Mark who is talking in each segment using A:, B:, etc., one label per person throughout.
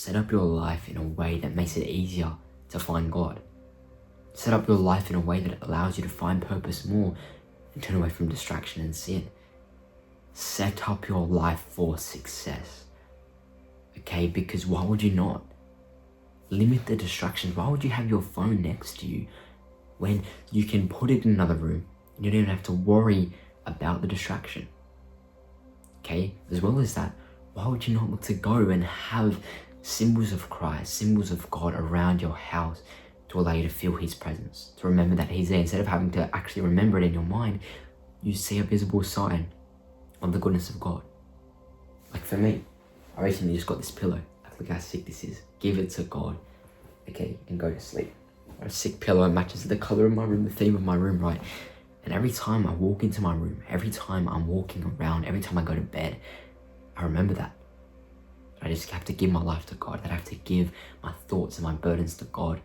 A: Set up your life in a way that makes it easier to find God. Set up your life in a way that allows you to find purpose more and turn away from distraction and sin. Set up your life for success. Okay, because why would you not? Limit the distractions. Why would you have your phone next to you when you can put it in another room and you don't even have to worry about the distraction? Okay, as well as that, why would you not look to go and have symbols of Christ, symbols of God around your house to allow you to feel his presence, to remember that he's there? Instead of having to actually remember it in your mind, you see a visible sign of the goodness of God. Like for me, I recently just got this pillow. Like, look how sick this is. Give it to God, okay, and go to sleep. A sick pillow matches the color of my room, the theme of my room, right? And every time I walk into my room, every time I'm walking around, every time I go to bed, I remember that. I just have to give my life to God, that I have to give my thoughts and my burdens to God,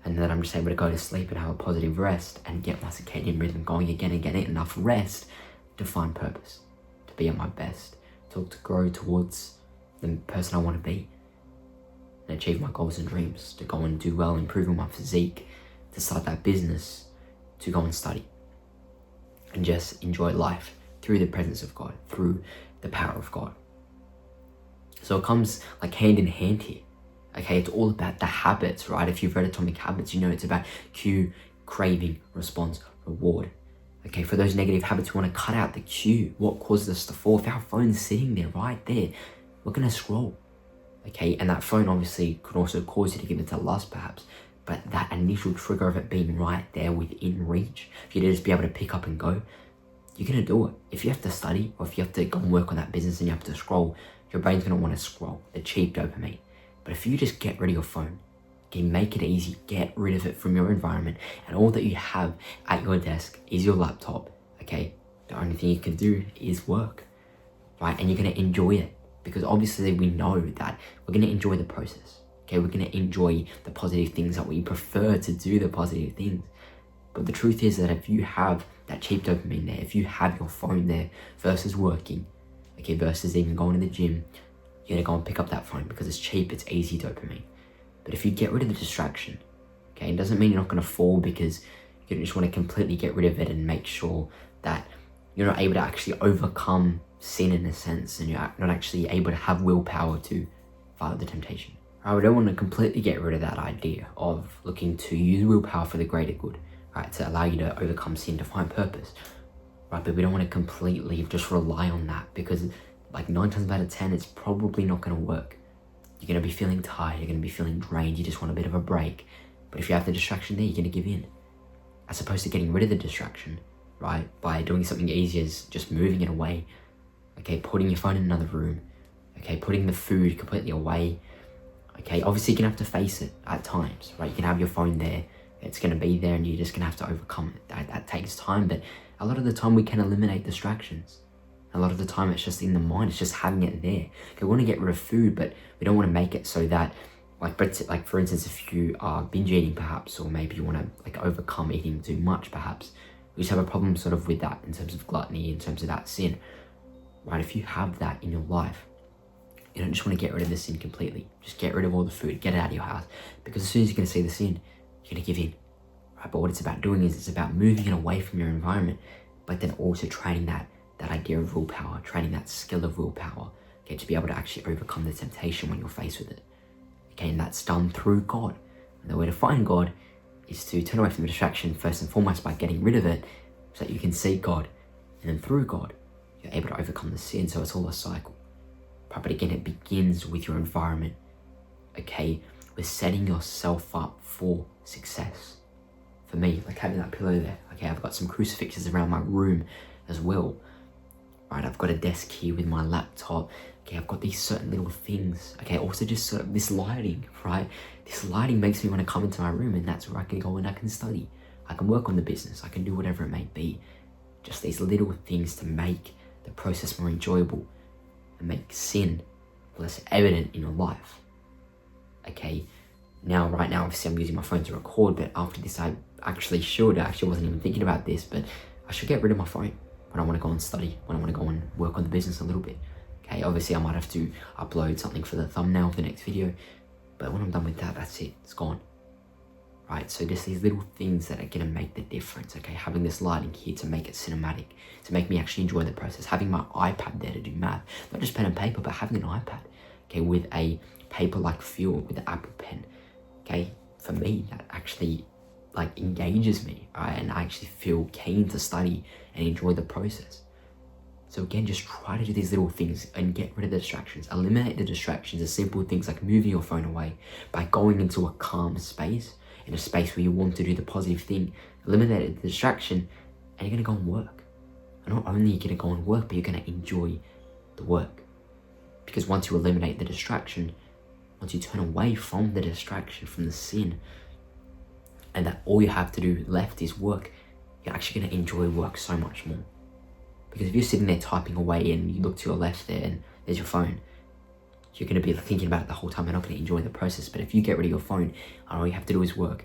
A: and then I'm just able to go to sleep and have a positive rest and get my circadian rhythm going again and get enough rest to find purpose, to be at my best, to grow towards the person I want to be and achieve my goals and dreams, to go and do well, improving my physique, to start that business, to go and study and just enjoy life through the presence of God, through the power of God. So it comes like hand in hand here. Okay, it's all about the habits, right? If you've read Atomic Habits, you know it's about cue, craving, response, reward. Okay, for those negative habits, we want to cut out the cue. What causes us to fall? If our phone's sitting there, right there, we're going to scroll. Okay, and that phone obviously could also cause you to give it to lust perhaps, but that initial trigger of it being right there within reach, for you to just be able to pick up and go, you're going to do it. If you have to study or if you have to go and work on that business and you have to scroll, your brain's going to want to scroll, the cheap dopamine. But if you just get rid of your phone, okay, make it easy, get rid of it from your environment, and all that you have at your desk is your laptop, okay? The only thing you can do is work, right? And you're going to enjoy it, because obviously we know that we're going to enjoy the process, okay? We're going to enjoy the positive things, that we prefer to do the positive things. But the truth is that if you have that cheap dopamine there, if you have your phone there versus working, okay, versus even going to the gym, you're going to go and pick up that phone because it's cheap, it's easy dopamine. But if you get rid of the distraction, okay, it doesn't mean you're not going to fall, because you just want to completely get rid of it and make sure that you're not able to actually overcome sin in a sense, and you're not actually able to have willpower to fight the temptation. Right, we don't want to completely get rid of that idea of looking to use willpower for the greater good, right, to allow you to overcome sin, to find purpose, right? But we don't want to completely just rely on that, because like 9 times out of 10, it's probably not going to work. You're going to be feeling tired, you're going to be feeling drained, you just want a bit of a break. But if you have the distraction there, you're going to give in. As opposed to getting rid of the distraction, right, by doing something easy as just moving it away, okay, putting your phone in another room, okay, putting the food completely away, okay. Obviously, you're going to have to face it at times, right? You can have your phone there, it's going to be there, and you're just going to have to overcome it. That takes time, but a lot of the time we can eliminate distractions. A lot of the time it's just in the mind, it's just having it there. Okay, we want to get rid of food, but we don't want to make it so that, like for instance, if you are binge eating perhaps, or maybe you want to like overcome eating too much perhaps, we just have a problem sort of with that in terms of gluttony, in terms of that sin, right? If you have that in your life, you don't just want to get rid of the sin completely. Just get rid of all the food, get it out of your house, because as soon as you're going to see the sin, you're going to give in, right? But what it's about doing is it's about moving it away from your environment, but then also training that idea of willpower, training that skill of willpower, okay, to be able to actually overcome the temptation when you're faced with it. Okay, and that's done through God. And the way to find God is to turn away from the distraction first and foremost by getting rid of it, so that you can see God, and then through God, you're able to overcome the sin. So it's all a cycle. But again, it begins with your environment, okay, with setting yourself up for success. For me, like having that pillow there, okay, I've got some crucifixes around my room as well. Right, I've got a desk here with my laptop. Okay, I've got these certain little things. Okay, also just sort of this lighting, right? This lighting makes me want to come into my room, and that's where I can go and I can study. I can work on the business. I can do whatever it may be. Just these little things to make the process more enjoyable and make sin less evident in your life. Okay, right now, obviously I'm using my phone to record, but after this I actually wasn't even thinking about this, but I should get rid of my phone when I want to go and study, when I want to go and work on the business a little bit. Okay, Okay, obviously I might have to upload something for the thumbnail of the next video, but when I'm done with that, that's it, it's gone. Right, so just these little things that are gonna make the difference, okay? Having this lighting here to make it cinematic, to make me actually enjoy the process. Having my iPad there to do math, not just pen and paper, but having an iPad, okay, with a paper-like feel, with the Apple Pen, okay? For me, that actually like engages me, right? And I actually feel keen to study and enjoy the process. So again, just try to do these little things and get rid of the distractions. Eliminate the distractions, the simple things like moving your phone away by going into a calm space, in a space where you want to do the positive thing. Eliminate the distraction and you're gonna go and work. And not only are you gonna go and work, but you're gonna enjoy the work. Because once you eliminate the distraction, once you turn away from the distraction, from the sin, and that all you have to do left is work, you're actually gonna enjoy work so much more. Because if you're sitting there typing away and you look to your left there and there's your phone, you're going to be thinking about it the whole time. You're not going to enjoy the process. But if you get rid of your phone and all you have to do is work,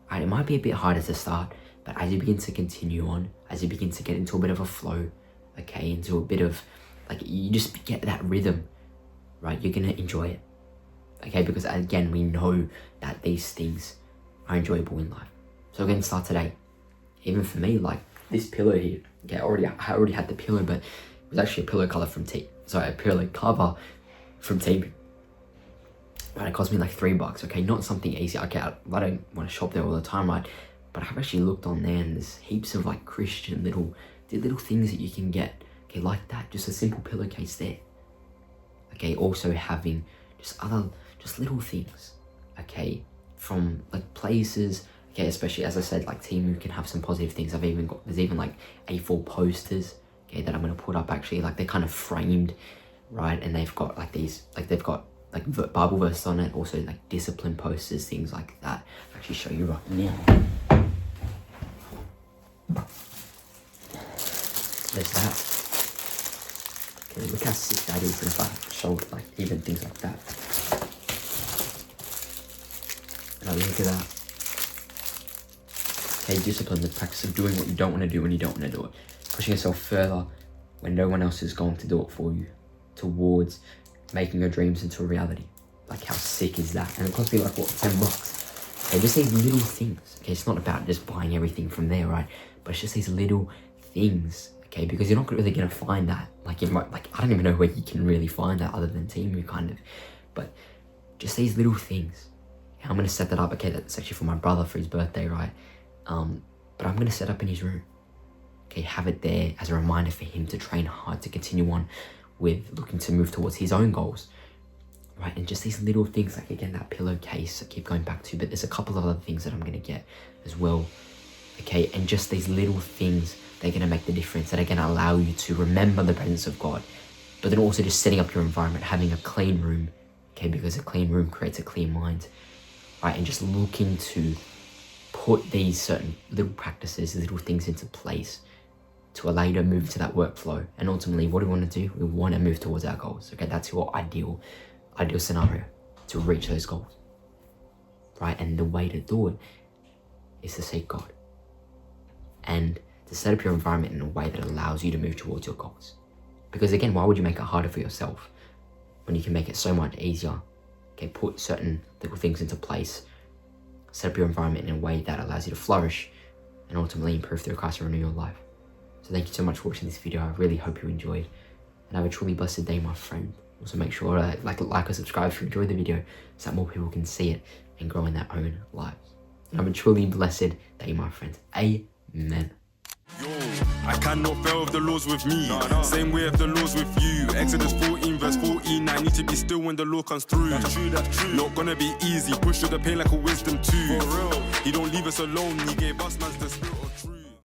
A: right, it might be a bit harder to start, but as you begin to continue on, as you begin to get into a bit of a flow, okay, into a bit of, like, you just get that rhythm, right, you're going to enjoy it, okay, because again, we know that these things are enjoyable in life. So again, start today. Even for me, like this pillow here, okay, I already had the pillow, but it was actually a pillow cover from a pillow cover from Team. Right, it cost me like $3, okay, not something easy. Okay, I don't want to shop there all the time, right, but I've actually looked on there and there's heaps of like Christian little things that you can get, okay, like that, just a simple pillowcase there, okay, also having just little things, okay, from like places, okay, especially as I said, like Temu can have some positive things. There's even like A4 posters, okay, that I'm gonna put up actually, like they're kind of framed, right, and they've got like these, like they've got like Bible verses on it, also like discipline posters, things like that. I'll actually show you right now. There's that. Okay, look how sick that is, and if I show like even things like that. Oh, look at that. Okay, discipline, the practice of doing what you don't want to do when you don't want to do it. Pushing yourself further when no one else is going to do it for you, towards making your dreams into a reality. Like, how sick is that? And it cost me like, what, $10? Okay, just these little things. Okay, it's not about just buying everything from there, right? But it's just these little things, okay? Because you're not really gonna find that. Like, I don't even know where you can really find that other than Temu, kind of. But just these little things. I'm gonna set that up. Okay, that's actually for my brother for his birthday, right? But I'm gonna set up in his room. Okay, have it there as a reminder for him to train hard, to continue on with looking to move towards his own goals, right? And just these little things, like again, that pillowcase I keep going back to, but there's a couple of other things that I'm gonna get as well, okay? And just these little things, they're gonna make the difference, that are gonna allow you to remember the presence of God, but then also just setting up your environment, having a clean room, okay? Because a clean room creates a clear mind, right? And just looking to put these certain little practices, little things into place to allow you to move to that workflow. And ultimately, what do we want to do? We want to move towards our goals, okay? That's your ideal scenario, to reach those goals, right? And the way to do it is to seek God and to set up your environment in a way that allows you to move towards your goals. Because again, why would you make it harder for yourself when you can make it so much easier? Okay, put certain little things into place, set up your environment in a way that allows you to flourish and ultimately improve through Christ and renew your life. So thank you so much for watching this video. I really hope you enjoyed, and have a truly blessed day, my friend. Also make sure to like or subscribe if you enjoyed the video, so that more people can see it and grow in their own lives. And have a truly blessed day, my friends. Amen.
B: Yo, I cannot fail if the Lord's with me. No. Same way if the Lord's with you. Exodus 14 verse 14. I need to be still when the Lord comes through. That's true. Not gonna be easy. Push through the pain like a wisdom too. For real. He don't leave us alone. He gave us man's the spirit of truth.